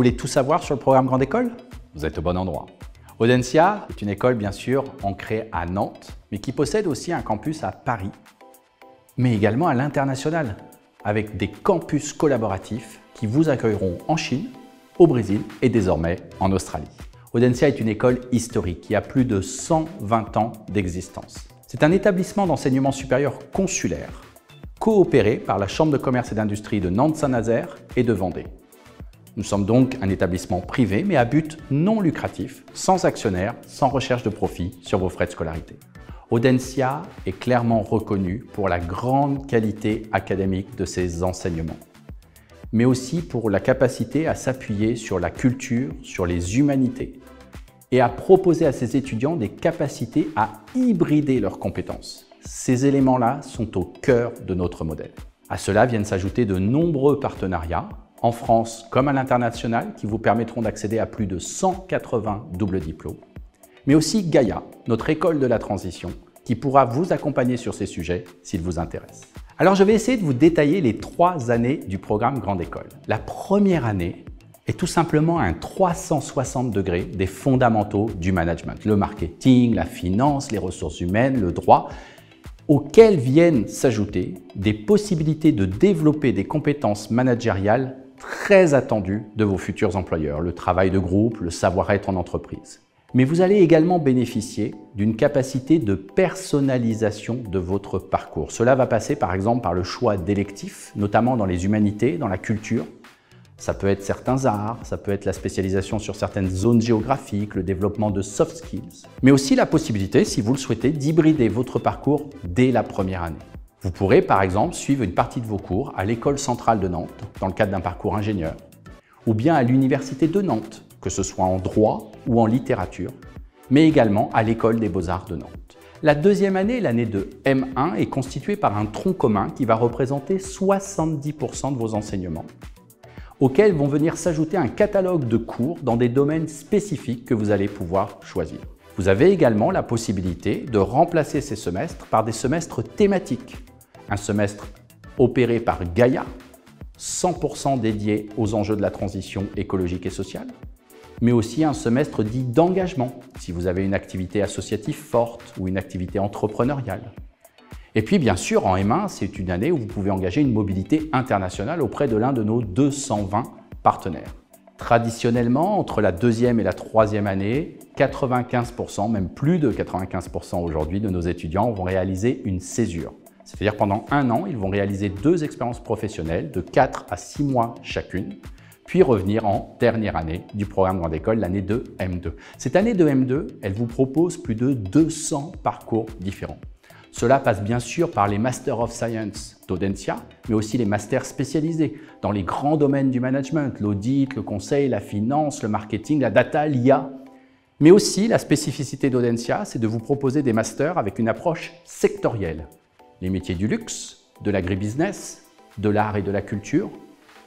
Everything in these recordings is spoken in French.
voulez tout savoir sur le programme Grande École? Vous êtes au bon endroit. Audencia est une école bien sûr ancrée à Nantes, mais qui possède aussi un campus à Paris, mais également à l'international, avec des campus collaboratifs qui vous accueilleront en Chine, au Brésil et désormais en Australie. Audencia est une école historique qui a plus de 120 ans d'existence. C'est un établissement d'enseignement supérieur consulaire, coopéré par la Chambre de commerce et d'industrie de Nantes-Saint-Nazaire et de Vendée. Nous sommes donc un établissement privé, mais à but non lucratif, sans actionnaire, sans recherche de profit sur vos frais de scolarité. Audencia est clairement reconnu pour la grande qualité académique de ses enseignements, mais aussi pour la capacité à s'appuyer sur la culture, sur les humanités, et à proposer à ses étudiants des capacités à hybrider leurs compétences. Ces éléments-là sont au cœur de notre modèle. À cela viennent s'ajouter de nombreux partenariats, en France comme à l'international, qui vous permettront d'accéder à plus de 180 doubles diplômes. Mais aussi Gaïa, notre école de la transition, qui pourra vous accompagner sur ces sujets s'il vous intéresse. Alors je vais essayer de vous détailler les 3 années du programme Grande École. La première année est tout simplement un 360 degrés des fondamentaux du management. Le marketing, la finance, les ressources humaines, le droit, auxquels viennent s'ajouter des possibilités de développer des compétences managériales très attendues de vos futurs employeurs, le travail de groupe, le savoir-être en entreprise. Mais vous allez également bénéficier d'une capacité de personnalisation de votre parcours. Cela va passer par exemple par le choix d'électifs, notamment dans les humanités, dans la culture. Ça peut être certains arts, ça peut être la spécialisation sur certaines zones géographiques, le développement de soft skills, mais aussi la possibilité, si vous le souhaitez, d'hybrider votre parcours dès la première année. Vous pourrez par exemple suivre une partie de vos cours à l'École centrale de Nantes, dans le cadre d'un parcours ingénieur, ou bien à l'Université de Nantes, que ce soit en droit ou en littérature, mais également à l'École des Beaux-Arts de Nantes. La deuxième année, l'année de M1, est constituée par un tronc commun qui va représenter 70% de vos enseignements, auxquels vont venir s'ajouter un catalogue de cours dans des domaines spécifiques que vous allez pouvoir choisir. Vous avez également la possibilité de remplacer ces semestres par des semestres thématiques. Un semestre opéré par Gaïa, 100% dédié aux enjeux de la transition écologique et sociale, mais aussi un semestre dit d'engagement, si vous avez une activité associative forte ou une activité entrepreneuriale. Et puis bien sûr, en M1, c'est une année où vous pouvez engager une mobilité internationale auprès de l'un de nos 220 partenaires. Traditionnellement, entre la deuxième et la troisième année, 95%, même plus de 95% aujourd'hui de nos étudiants vont réaliser une césure. C'est-à-dire pendant 1 an, ils vont réaliser 2 expériences professionnelles de 4 à 6 mois chacune, puis revenir en dernière année du programme Grande École, l'année de M2. Cette année de M2, elle vous propose plus de 200 parcours différents. Cela passe bien sûr par les Master of Science d'Audencia, mais aussi les masters spécialisés dans les grands domaines du management, l'audit, le conseil, la finance, le marketing, la data, l'IA. Mais aussi la spécificité d'Audencia, c'est de vous proposer des masters avec une approche sectorielle. Les métiers du luxe, de l'agribusiness, de l'art et de la culture,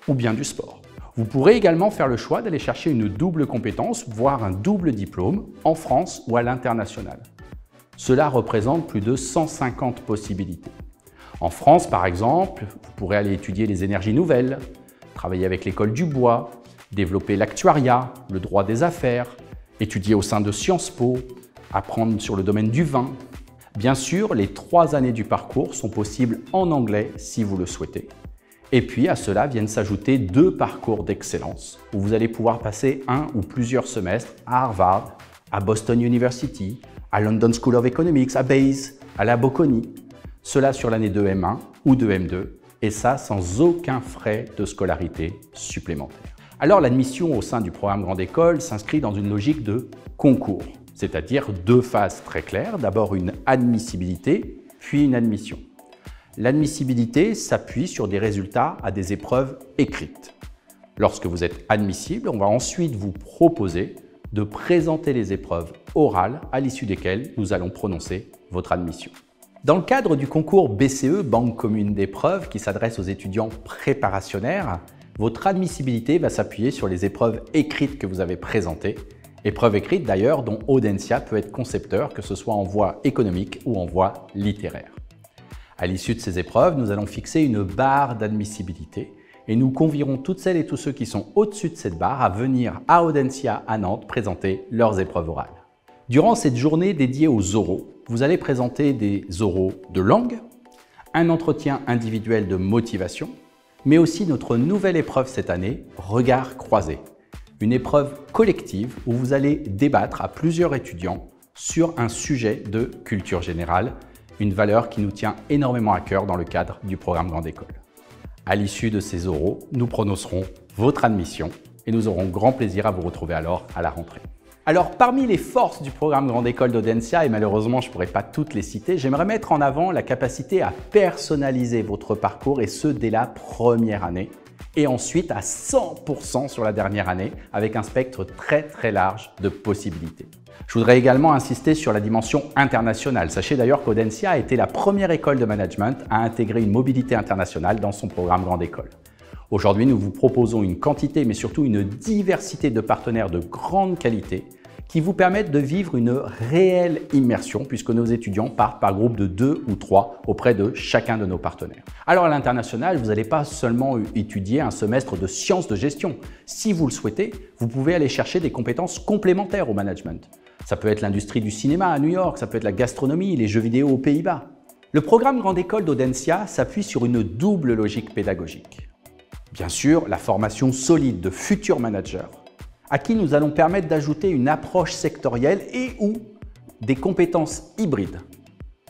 ou bien du sport. Vous pourrez également faire le choix d'aller chercher une double compétence, voire un double diplôme, en France ou à l'international. Cela représente plus de 150 possibilités. En France, par exemple, vous pourrez aller étudier les énergies nouvelles, travailler avec l'école du bois, développer l'actuariat, le droit des affaires, étudier au sein de Sciences Po, apprendre sur le domaine du vin. Bien sûr, les 3 années du parcours sont possibles en anglais si vous le souhaitez. Et puis à cela viennent s'ajouter 2 parcours d'excellence où vous allez pouvoir passer 1 ou plusieurs semestres à Harvard, à Boston University, à London School of Economics, à Bayes, à la Bocconi. Cela sur l'année de M1 ou de M2, et ça sans aucun frais de scolarité supplémentaire. Alors l'admission au sein du programme Grande École s'inscrit dans une logique de concours, c'est-à-dire 2 phases très claires, d'abord une admissibilité, puis une admission. L'admissibilité s'appuie sur des résultats à des épreuves écrites. Lorsque vous êtes admissible, on va ensuite vous proposer de présenter les épreuves orales à l'issue desquelles nous allons prononcer votre admission. Dans le cadre du concours BCE, Banque commune d'épreuves, qui s'adresse aux étudiants préparationnaires, votre admissibilité va s'appuyer sur les épreuves écrites que vous avez présentées. Épreuves écrites d'ailleurs dont Audencia peut être concepteur, que ce soit en voie économique ou en voie littéraire. À l'issue de ces épreuves, nous allons fixer une barre d'admissibilité et nous convierons toutes celles et tous ceux qui sont au-dessus de cette barre à venir à Audencia à Nantes présenter leurs épreuves orales. Durant cette journée dédiée aux oraux, vous allez présenter des oraux de langue, un entretien individuel de motivation, mais aussi notre nouvelle épreuve cette année, Regard croisé. Une épreuve collective où vous allez débattre à plusieurs étudiants sur un sujet de culture générale, une valeur qui nous tient énormément à cœur dans le cadre du programme Grande École. À l'issue de ces oraux, nous prononcerons votre admission et nous aurons grand plaisir à vous retrouver alors à la rentrée. Alors, parmi les forces du programme Grande École d'Audencia, et malheureusement je ne pourrai pas toutes les citer, j'aimerais mettre en avant la capacité à personnaliser votre parcours et ce dès la première année et ensuite à 100% sur la dernière année avec un spectre très large de possibilités. Je voudrais également insister sur la dimension internationale. Sachez d'ailleurs qu'Audencia a été la première école de management à intégrer une mobilité internationale dans son programme Grande École. Aujourd'hui, nous vous proposons une quantité, mais surtout une diversité de partenaires de grande qualité qui vous permettent de vivre une réelle immersion puisque nos étudiants partent par groupe de 2 ou 3 auprès de chacun de nos partenaires. Alors à l'international, vous n'allez pas seulement étudier un semestre de sciences de gestion. Si vous le souhaitez, vous pouvez aller chercher des compétences complémentaires au management. Ça peut être l'industrie du cinéma à New York, ça peut être la gastronomie, les jeux vidéo aux Pays-Bas. Le programme Grande École d'Audencia s'appuie sur une double logique pédagogique. Bien sûr, la formation solide de futurs managers, à qui nous allons permettre d'ajouter une approche sectorielle et ou des compétences hybrides,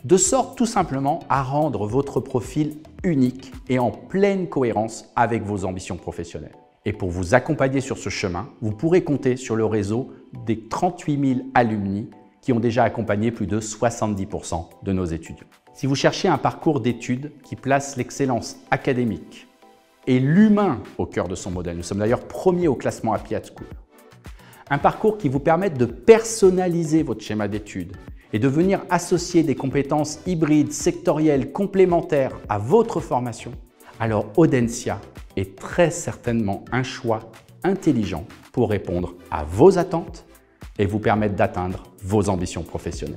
de sorte tout simplement à rendre votre profil unique et en pleine cohérence avec vos ambitions professionnelles. Et pour vous accompagner sur ce chemin, vous pourrez compter sur le réseau des 38 000 alumni qui ont déjà accompagné plus de 70% de nos étudiants. Si vous cherchez un parcours d'études qui place l'excellence académique et l'humain au cœur de son modèle, nous sommes d'ailleurs premiers au classement Happy at School, un parcours qui vous permette de personnaliser votre schéma d'études et de venir associer des compétences hybrides, sectorielles, complémentaires à votre formation, alors Audencia est très certainement un choix intelligent pour répondre à vos attentes et vous permettre d'atteindre vos ambitions professionnelles.